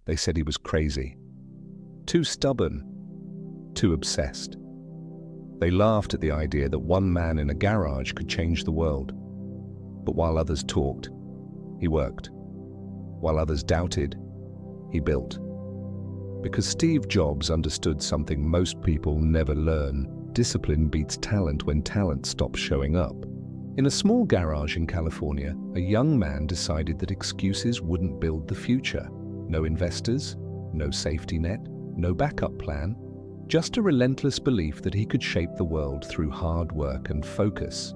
They said he was crazy, too stubborn, too obsessed. They laughed at the idea that one man in a garage could change the world. But while others talked, he worked. While others doubted, he built. Because Steve Jobs understood something most people never learn: discipline beats talent when talent stops showing up. In a small garage in California, a young man decided that excuses wouldn't build the future. No investors, no safety net, no backup plan, just a relentless belief that he could shape the world through hard work and focus.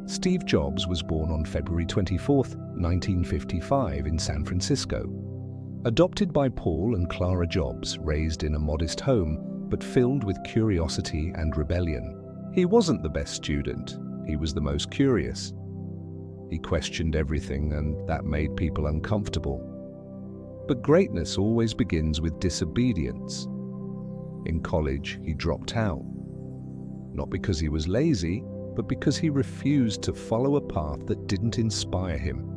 Steve Jobs was born on February 24, 1955 in San Francisco. Adopted by Paul and Clara Jobs, raised in a modest home, but filled with curiosity and rebellion. He wasn't the best student, he was the most curious. He questioned everything, and that made people uncomfortable. But greatness always begins with disobedience. In college, he dropped out. Not because he was lazy, but because he refused to follow a path that didn't inspire him.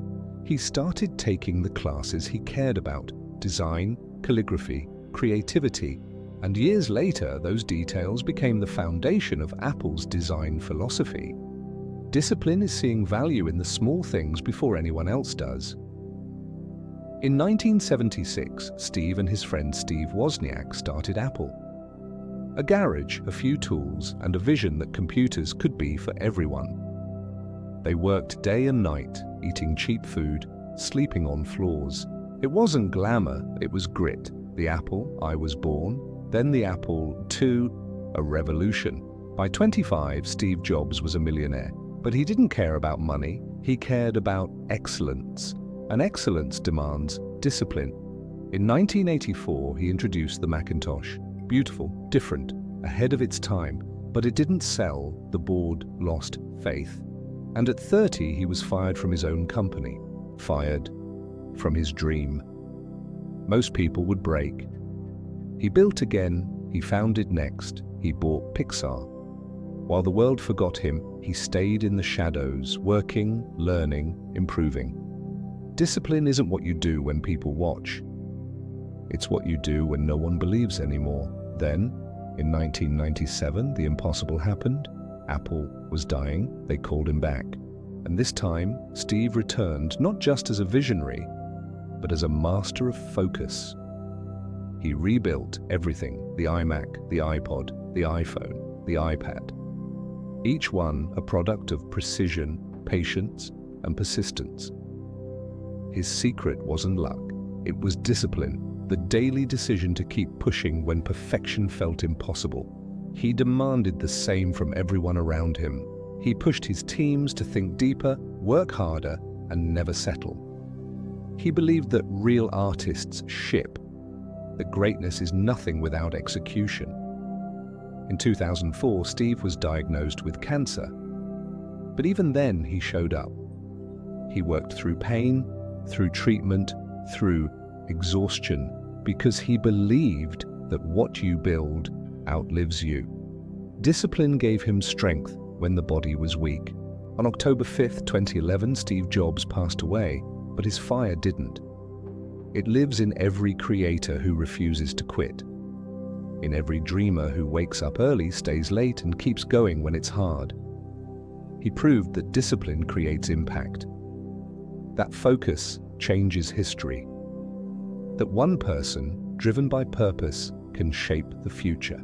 He started taking the classes he cared about: design, calligraphy, creativity, and years later, those details became the foundation of Apple's design philosophy. Discipline is seeing value in the small things before anyone else does. In 1976, Steve and his friend Steve Wozniak started Apple. A garage, a few tools, and a vision that computers could be for everyone. They worked day and night, eating cheap food, sleeping on floors. It wasn't glamour, it was grit. The Apple, I was born, then the Apple II, a revolution. By 25, Steve Jobs was a millionaire, but he didn't care about money, he cared about excellence. And excellence demands discipline. In 1984, he introduced the Macintosh. Beautiful, different, ahead of its time, but it didn't sell. The board lost faith. And at 30, he was fired from his own company, fired from his dream. Most people would break. He built again, he founded Next, he bought Pixar. While the world forgot him, he stayed in the shadows, working, learning, improving. Discipline isn't what you do when people watch. It's what you do when no one believes anymore. Then, in 1997, the impossible happened. Apple was dying. They called him back. And this time, Steve returned not just as a visionary, but as a master of focus. He rebuilt everything: the iMac, the iPod, the iPhone, the iPad. Each one a product of precision, patience, and persistence. His secret wasn't luck. It was discipline, the daily decision to keep pushing when perfection felt impossible. He demanded the same from everyone around him. He pushed his teams to think deeper, work harder, and never settle. He believed that real artists ship, that greatness is nothing without execution. In 2004, Steve was diagnosed with cancer. But even then, he showed up. He worked through pain, through treatment, through exhaustion, because he believed that what you build outlives you. Discipline gave him strength when the body was weak. On October 5, 2011, Steve Jobs passed away, but his fire didn't. It lives in every creator who refuses to quit, in every dreamer who wakes up early, stays late, and keeps going when it's hard. He proved that discipline creates impact, that focus changes history, that one person, driven by purpose, can shape the future.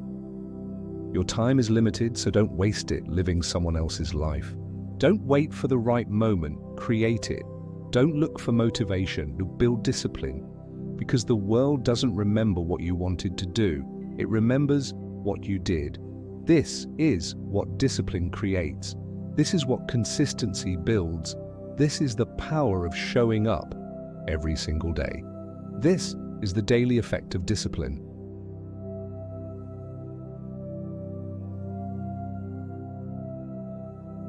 Your time is limited, so don't waste it living someone else's life. Don't wait for the right moment, create it. Don't look for motivation, build discipline, because the world doesn't remember what you wanted to do. It remembers what you did. This is what discipline creates. This is what consistency builds. This is the power of showing up every single day. This is the daily effect of discipline.